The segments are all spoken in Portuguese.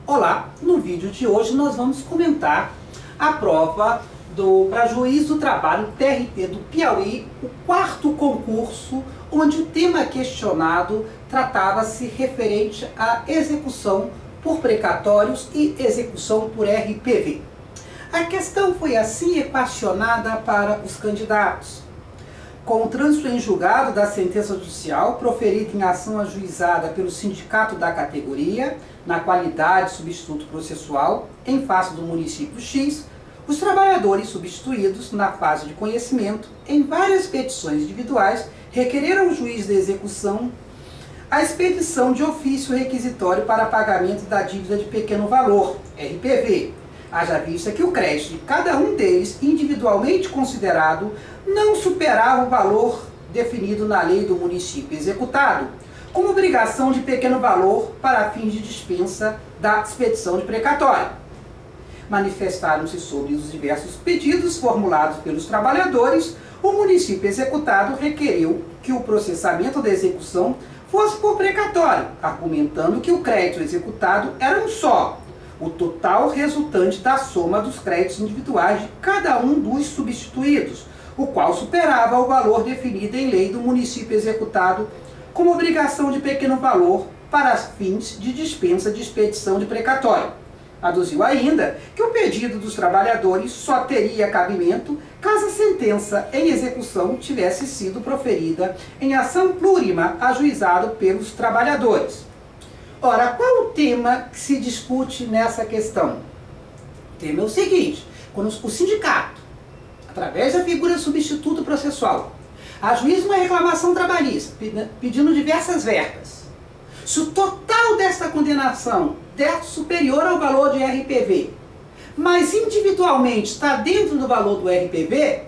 Olá, no vídeo de hoje nós vamos comentar a prova para juiz do trabalho TRT do Piauí, o quarto concurso, onde o tema questionado tratava-se referente à execução por precatórios e execução por RPV. A questão foi assim equacionada para os candidatos. Com o trânsito em julgado da sentença judicial proferida em ação ajuizada pelo sindicato da categoria, na qualidade de substituto processual, em face do município X, os trabalhadores substituídos, na fase de conhecimento, em várias petições individuais, requereram ao juiz da execução a expedição de ofício requisitório para pagamento da dívida de pequeno valor, RPV, haja vista que o crédito de cada um deles, individualmente considerado, não superava o valor definido na lei do município executado, como obrigação de pequeno valor para fins de dispensa da expedição de precatório. Manifestaram-se sobre os diversos pedidos formulados pelos trabalhadores, o município executado requeriu que o processamento da execução fosse por precatório, argumentando que o crédito executado era um só, o total resultante da soma dos créditos individuais de cada um dos substituídos, o qual superava o valor definido em lei do município executado como obrigação de pequeno valor para fins de dispensa de expedição de precatório. Aduziu ainda que o pedido dos trabalhadores só teria cabimento caso a sentença em execução tivesse sido proferida em ação plurima ajuizado pelos trabalhadores. Ora, qual o tema que se discute nessa questão? O tema é o seguinte: quando o sindicato, através da figura substituto processual, ajuiza uma reclamação trabalhista, pedindo diversas verbas, se o total desta condenação der superior ao valor de RPV, mas individualmente está dentro do valor do RPV,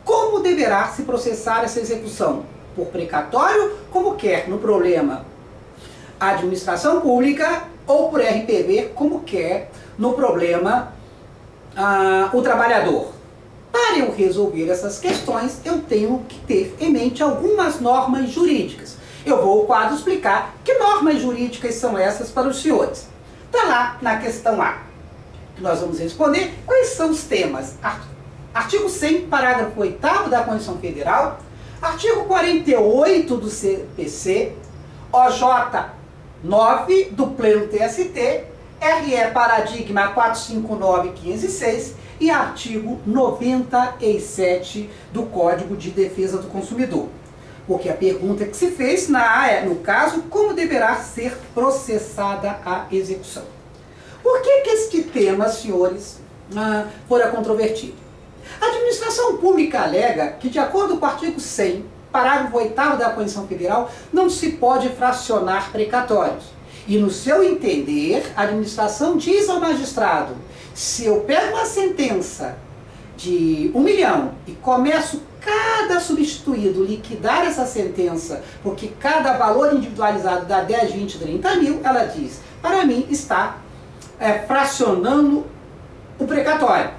como deverá se processar essa execução? Por precatório, como quer no problema a administração pública, ou por RPV, como quer no problema o trabalhador. Para eu resolver essas questões, eu tenho que ter em mente algumas normas jurídicas. Eu vou ao quadro explicar que normas jurídicas são essas para os senhores. Está lá na questão A, que nós vamos responder quais são os temas. Artigo 100, parágrafo 8º da Constituição Federal, artigo 48 do CPC, OJ 9 do Pleno TST, RE Paradigma 459.506 e artigo 97 do Código de Defesa do Consumidor. Porque a pergunta que se fez na A é, no caso, como deverá ser processada a execução. Por que este tema, senhores, fora controvertido? A administração pública alega que, de acordo com o artigo 100, parágrafo 8º da Constituição Federal, não se pode fracionar precatórios. E, no seu entender, a administração diz ao magistrado: se eu pego uma sentença de 1 milhão e começo cada substituído liquidar essa sentença, porque cada valor individualizado dá 10, 20, 30 mil, ela diz, para mim está fracionando o precatório.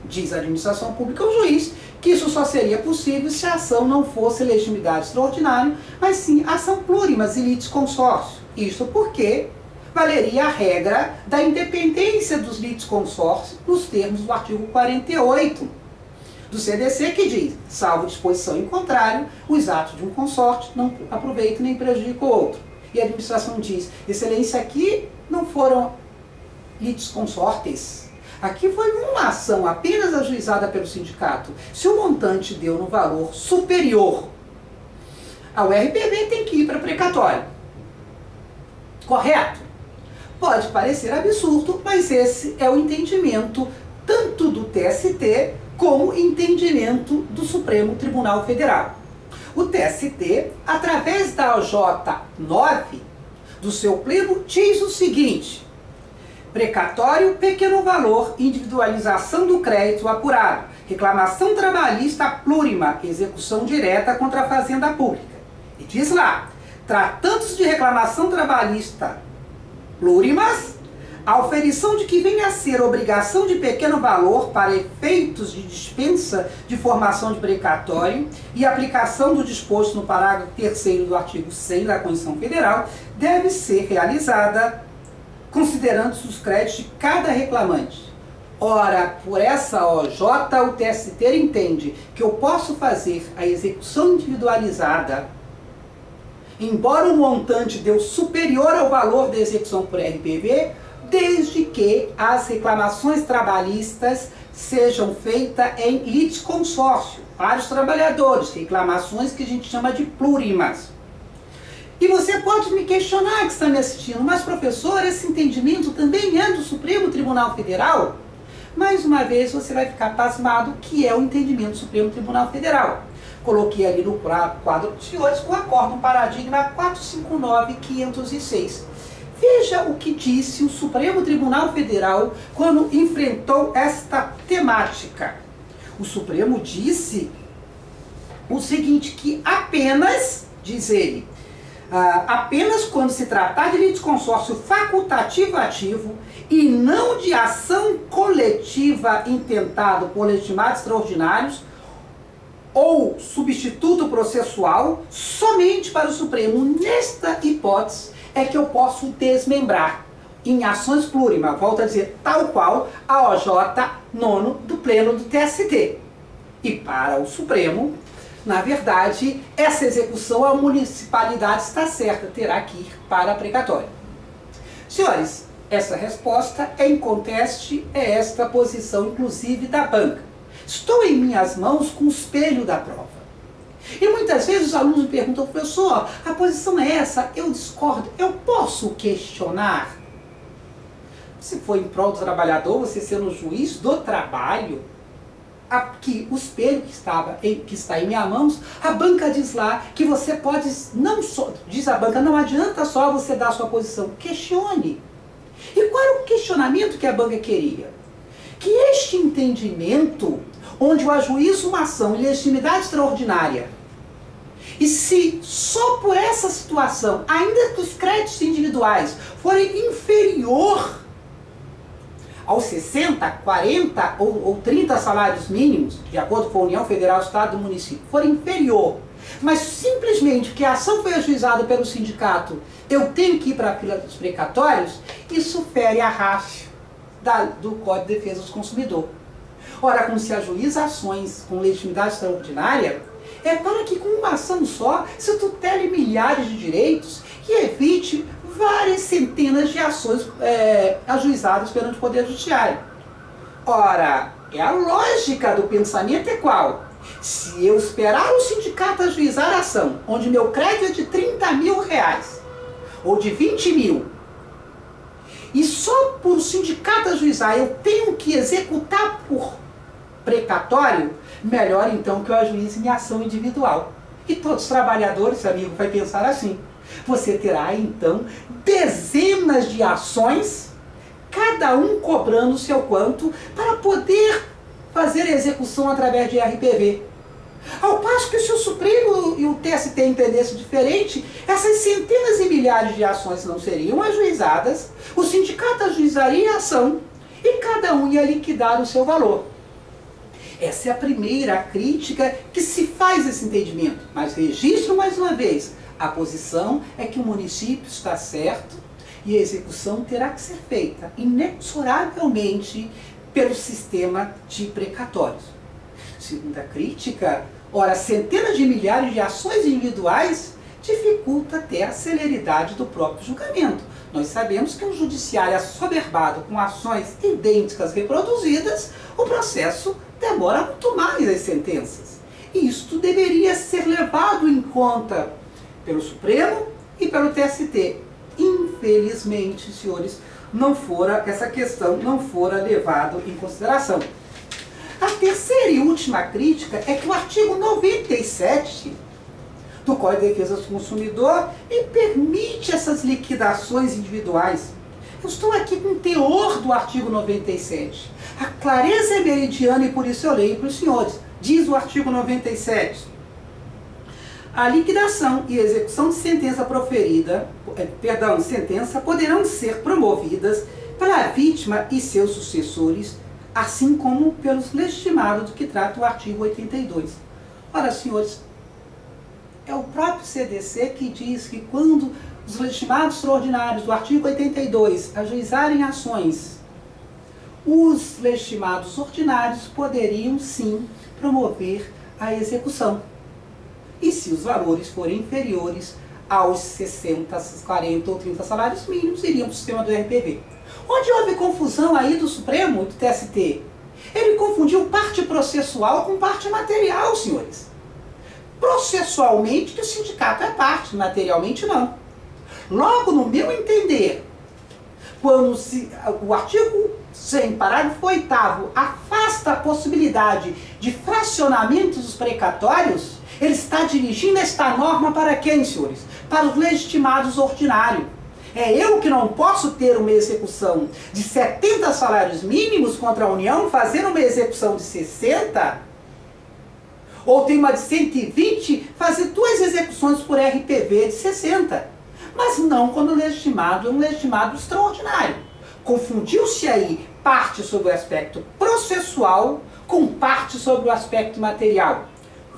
Diz a administração pública ao juiz que isso só seria possível se a ação não fosse legitimidade extraordinária, mas sim ação plurimas e litisconsórcio. Isso porque valeria a regra da independência dos litisconsórcios nos termos do artigo 48 do CDC, que diz, salvo disposição em contrário, os atos de um consórcio não aproveitam nem prejudicam o outro. E a administração diz, excelência, aqui não foram litisconsortes. Aqui foi uma ação apenas ajuizada pelo sindicato. Se o montante deu no valor superior ao RPV, tem que ir para precatório. Correto? Pode parecer absurdo, mas esse é o entendimento tanto do TST como entendimento do Supremo Tribunal Federal. O TST, através da OJ 9 do seu pleno, diz o seguinte: precatório, pequeno valor, individualização do crédito apurado, reclamação trabalhista plurima, execução direta contra a fazenda pública. E diz lá, tratando-se de reclamação trabalhista plurimas, a oferição de que venha a ser obrigação de pequeno valor para efeitos de dispensa de formação de precatório e aplicação do disposto no parágrafo 3º do artigo 100 da Constituição Federal deve ser realizada considerando-se os créditos de cada reclamante. Ora, por essa OJ, o TST entende que eu posso fazer a execução individualizada, embora o montante deu superior ao valor da execução por RPV, desde que as reclamações trabalhistas sejam feitas em litisconsórcio, vários trabalhadores, reclamações que a gente chama de plurimas. E você pode me questionar, que está me assistindo, mas professor, esse entendimento também é do Supremo Tribunal Federal? Mais uma vez você vai ficar pasmado que é o entendimento do Supremo Tribunal Federal. Coloquei ali no quadro dos senhores o Acórdão Paradigma 459-506. Veja o que disse o Supremo Tribunal Federal quando enfrentou esta temática. O Supremo disse o seguinte, que apenas, diz ele, apenas quando se tratar de litisconsórcio facultativo ativo e não de ação coletiva intentado por legitimados extraordinários ou substituto processual, somente para o Supremo, nesta hipótese, é que eu posso desmembrar em ações plurimas, volto a dizer, tal qual a OJ 9º do Pleno do TST. E para o Supremo, na verdade, essa execução, a municipalidade está certa, terá que ir para a precatória. Senhores, essa resposta é inconteste, é esta a posição, inclusive, da banca. Estou em minhas mãos com o espelho da prova. E muitas vezes os alunos me perguntam, professor, a posição é essa, eu discordo, eu posso questionar? Se for em prol do trabalhador, você sendo juiz do trabalho, aqui o espelho que está em minhas mãos, a banca diz lá que você pode, não só, diz a banca, não adianta só você dar a sua posição, questione. E qual era o questionamento que a banca queria? Que este entendimento, onde eu ajuizo uma ação em legitimidade extraordinária, e se só por essa situação, ainda que os créditos individuais forem inferior aos 60, 40 ou 30 salários mínimos, de acordo com a União Federal, Estado e Município, forem inferior, mas simplesmente que a ação foi ajuizada pelo sindicato, eu tenho que ir para a fila dos precatórios, isso fere a ratio do Código de Defesa do Consumidor. Ora, como se ajuiza ações com legitimidade extraordinária, é para que com uma ação só se tutele milhares de direitos e evite várias centenas de ações ajuizadas perante o Poder Judiciário. Ora, a lógica do pensamento é qual? Se eu esperar o sindicato ajuizar a ação, onde meu crédito é de 30 mil reais, ou de 20 mil, e só por o sindicato ajuizar eu tenho que executar por precatório, melhor então que eu ajuize minha ação individual. E todos os trabalhadores, amigo, vai pensar assim. Você terá então dezenas de ações, cada um cobrando o seu quanto, para poder fazer a execução através de RPV. Ao passo que se o Supremo e o TST entendessem diferente, essas centenas e milhares de ações não seriam ajuizadas, o sindicato ajuizaria a ação e cada um ia liquidar o seu valor. Essa é a primeira crítica que se faz esse entendimento. Mas registro mais uma vez, a posição é que o município está certo e a execução terá que ser feita inexoravelmente pelo sistema de precatórios. Segunda crítica, ora, centenas de milhares de ações individuais dificulta até a celeridade do próprio julgamento. Nós sabemos que um judiciário assoberbado com ações idênticas reproduzidas, o processo demora muito mais as sentenças. E isto deveria ser levado em conta pelo Supremo e pelo TST. Infelizmente, senhores, essa questão não fora levada em consideração. A terceira e última crítica é que o artigo 97 do Código de Defesa do Consumidor permite essas liquidações individuais. Eu estou aqui com o teor do artigo 97. A clareza é meridiana e por isso eu leio para os senhores. Diz o artigo 97. A liquidação e execução de sentença sentença poderão ser promovidas pela vítima e seus sucessores, assim como pelos legitimados do que trata o artigo 82. Ora, senhores, é o próprio CDC que diz que quando os legitimados extraordinários do artigo 82 ajuizarem ações, os legitimados ordinários poderiam sim promover a execução. E se os valores forem inferiores aos 60, 40 ou 30 salários mínimos, iriam para o sistema do RPV. Onde houve confusão aí do Supremo e do TST? Ele confundiu parte processual com parte material, senhores. Processualmente, que o sindicato é parte, materialmente não. Logo, no meu entender, quando o artigo 100, parágrafo 8º, afasta a possibilidade de fracionamento dos precatórios, ele está dirigindo esta norma para quem, senhores? Para os legitimados ordinários. É eu que não posso ter uma execução de 70 salários mínimos contra a União, fazer uma execução de 60? Ou tem uma de 120, fazer 2 execuções por RPV de 60? Mas não quando o legitimado é um legitimado extraordinário. Confundiu-se aí parte sobre o aspecto processual com parte sobre o aspecto material.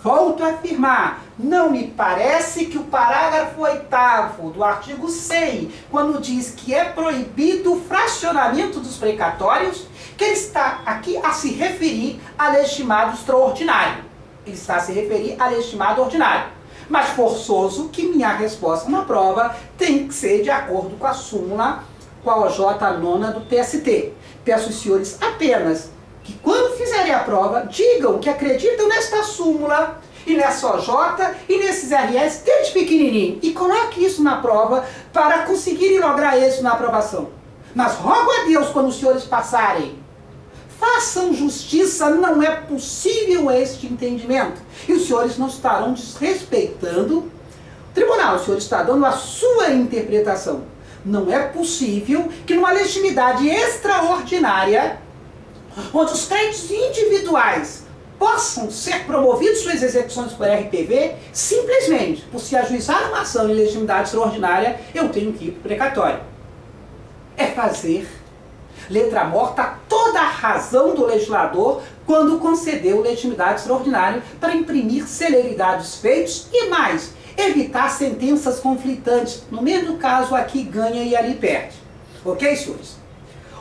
Volto a afirmar, não me parece que o parágrafo 8º do artigo 100, quando diz que é proibido o fracionamento dos precatórios, que ele está aqui a se referir a legitimado extraordinário. Ele está a se referir a legitimado ordinário. Mas forçoso que minha resposta na prova tem que ser de acordo com a súmula, com a OJ 9 do TST. Peço aos senhores apenas que quando fizerem a prova, digam que acreditam nesta súmula e nessa OJ e nesses RS desde pequenininho. E coloque isso na prova para conseguirem lograr isso na aprovação. Mas rogo a Deus, quando os senhores passarem, façam justiça, não é possível este entendimento. E os senhores não estarão desrespeitando o tribunal, o senhor está dando a sua interpretação. Não é possível que numa legitimidade extraordinária, onde os créditos individuais possam ser promovidos suas execuções por RPV, simplesmente por se ajuizar uma ação em legitimidade extraordinária, eu tenho que ir para o precatório. É fazer letra morta toda a razão do legislador quando concedeu legitimidade extraordinária para imprimir celeridade dos feitos e mais, evitar sentenças conflitantes. No mesmo caso, aqui ganha e ali perde. Ok, senhores?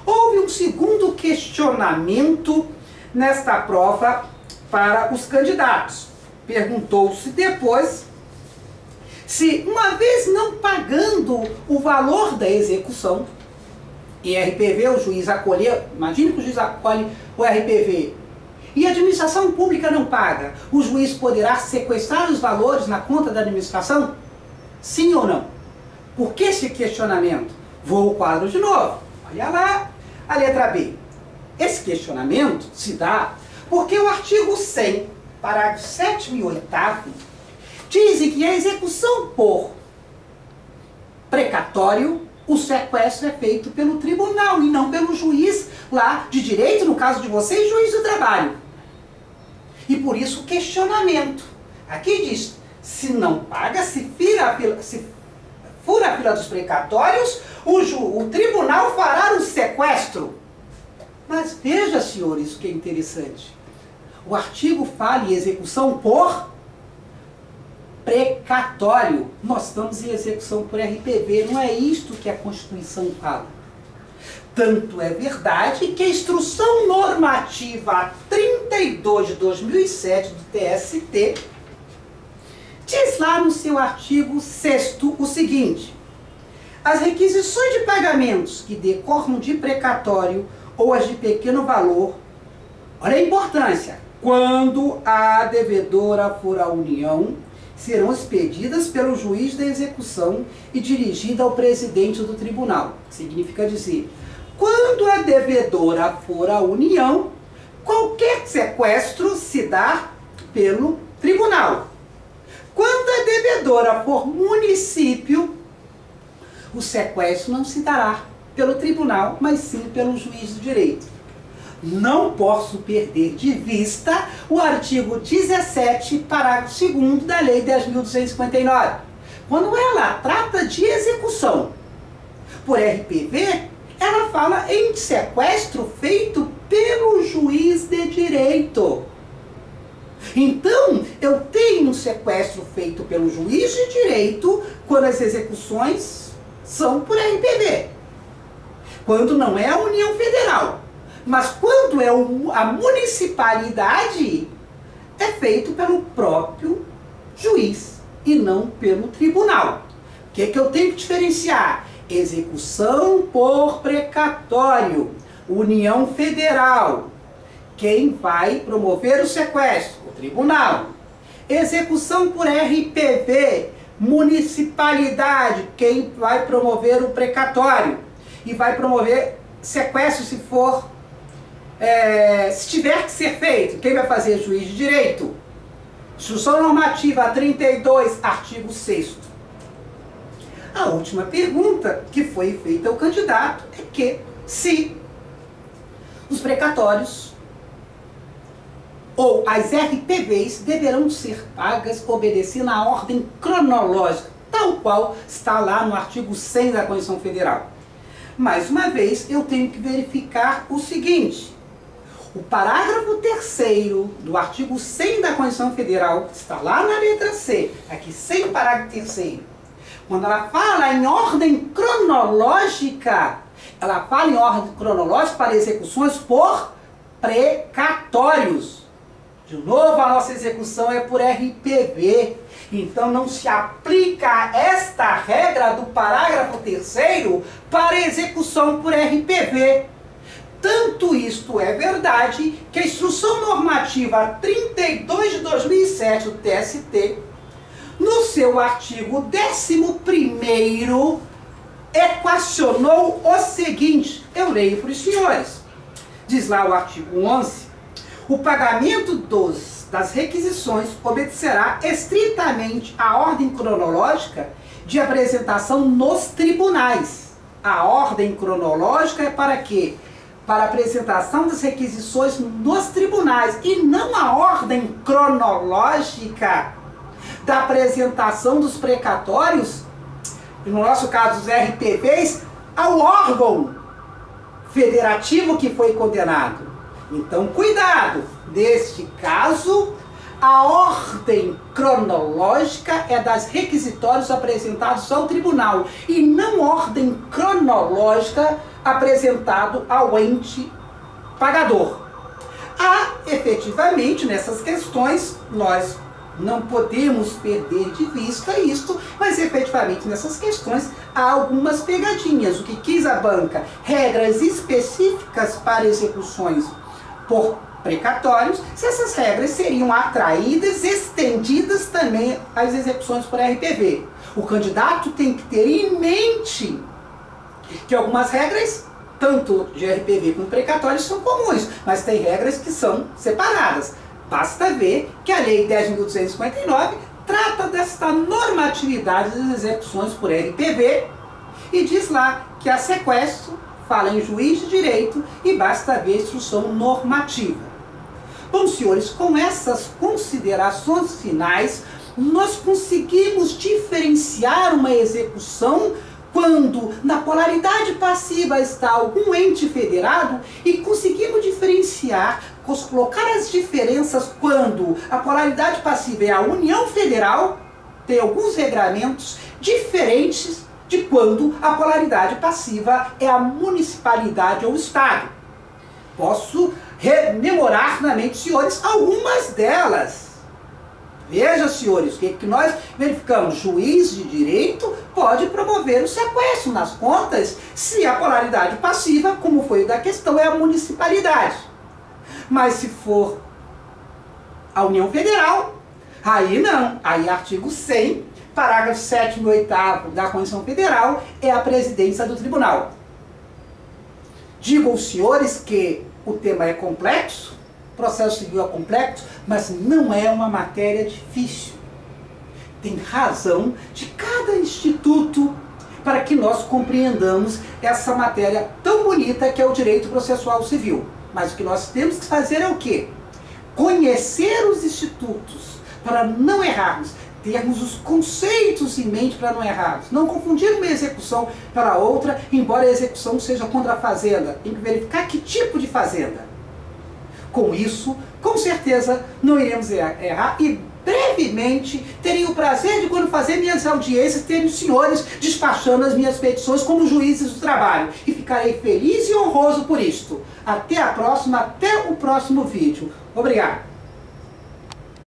Houve um segundo questionamento nesta prova para os candidatos. Perguntou-se depois se, uma vez não pagando o valor da execução, e RPV o juiz acolheu, imagine que o juiz acolhe o RPV, e a administração pública não paga, o juiz poderá sequestrar os valores na conta da administração? Sim ou não? Por que esse questionamento? Vou ao quadro de novo. Olha lá, a letra B. Esse questionamento se dá porque o artigo 100, parágrafo 7º e 8º, dizem que a execução por precatório, o sequestro é feito pelo tribunal e não pelo juiz lá de direito, no caso de vocês, juiz do trabalho. E por isso o questionamento. Aqui diz, se não paga, se fura a fila dos precatórios, o tribunal fará o sequestro. Mas veja, senhores, o que é interessante. O artigo fala em execução por precatório. Nós estamos em execução por RPV, não é isto que a Constituição fala. Tanto é verdade que a Instrução Normativa 32 de 2007 do TST diz lá no seu artigo 6º o seguinte: as requisições de pagamentos que decorram de precatório ou as de pequeno valor, olha a importância, quando a devedora for a União, serão expedidas pelo juiz da execução e dirigida ao presidente do tribunal. Significa dizer, quando a devedora for a União, qualquer sequestro se dá pelo tribunal. Quando a devedora for município, o sequestro não se dará pelo tribunal, mas sim pelo juiz do direito. Não posso perder de vista o artigo 17, parágrafo 2º da Lei 10.259. Quando ela trata de execução por RPV, ela fala em sequestro feito pelo juiz de direito. Então, eu tenho um sequestro feito pelo juiz de direito quando as execuções são por RPV. Quando não é a União Federal. Mas quando é a municipalidade, é feito pelo próprio juiz e não pelo tribunal. O que eu tenho que diferenciar? Execução por precatório, União Federal. Quem vai promover o sequestro? O tribunal. Execução por RPV, municipalidade. Quem vai promover o precatório? E vai promover sequestro se for, se tiver que ser feito. Quem vai fazer? Juiz de direito. Instrução normativa 32, artigo 6º. A última pergunta que foi feita ao candidato é que se os precatórios ou as RPVs deverão ser pagas obedecendo a ordem cronológica, tal qual está lá no artigo 100 da Constituição Federal. Mais uma vez, eu tenho que verificar o seguinte: o parágrafo 3º do artigo 100 da Constituição Federal, que está lá na letra C, aqui sem o parágrafo 3º, quando ela fala em ordem cronológica, ela fala em ordem cronológica para execuções por precatórios. De novo, a nossa execução é por RPV. Então não se aplica esta regra do parágrafo 3º para execução por RPV. Tanto isto é verdade que a Instrução Normativa 32 de 2007 do TST, no seu artigo 11º, equacionou o seguinte, eu leio para os senhores. Diz lá o artigo 11, o pagamento das requisições obedecerá estritamente à ordem cronológica de apresentação nos tribunais. A ordem cronológica é para quê? Para a apresentação das requisições nos tribunais e não a ordem cronológica da apresentação dos precatórios, no nosso caso os RPVs, ao órgão federativo que foi condenado. Então, cuidado! Neste caso, a ordem cronológica é das requisitórios apresentados ao tribunal e não ordem cronológica apresentado ao ente pagador. Efetivamente, nessas questões, nós não podemos perder de vista isto, mas efetivamente nessas questões há algumas pegadinhas. O que quis a banca? Regras específicas para execuções por precatórios, se essas regras seriam atraídas, estendidas também às execuções por RPV. O candidato tem que ter em mente que algumas regras, tanto de RPV como precatórios, são comuns, mas tem regras que são separadas. Basta ver que a Lei 10.259 trata desta normatividade das execuções por RPV e diz lá que a sequestro fala em juiz de direito e basta ver a instrução normativa. Bom, senhores, com essas considerações finais, nós conseguimos diferenciar uma execução quando na polaridade passiva está algum ente federado e conseguimos diferenciar, colocar as diferenças quando a polaridade passiva é a União Federal, tem alguns regramentos diferentes de quando a polaridade passiva é a municipalidade ou o Estado. Posso rememorar na mente, senhores, algumas delas. Veja, senhores, o que nós verificamos? Juiz de direito pode promover o sequestro nas contas se a polaridade passiva, como foi o da questão, é a municipalidade. Mas se for a União Federal, aí não. Aí artigo 100, parágrafo 7º e 8º da Constituição Federal é a presidência do tribunal. Digo aos senhores que o tema é complexo, o processo civil é complexo, mas não é uma matéria difícil. Tem razão de cada instituto para que nós compreendamos essa matéria tão bonita que é o direito processual civil. Mas o que nós temos que fazer é o quê? Conhecer os institutos para não errarmos, termos os conceitos em mente para não errarmos, não confundir uma execução para outra, embora a execução seja contra a fazenda. Tem que verificar que tipo de fazenda. Com isso, com certeza, não iremos errar e brevemente terei o prazer de, quando fazer minhas audiências, ter os senhores despachando as minhas petições como juízes do trabalho. E ficarei feliz e honroso por isto. Até a próxima, até o próximo vídeo. Obrigado.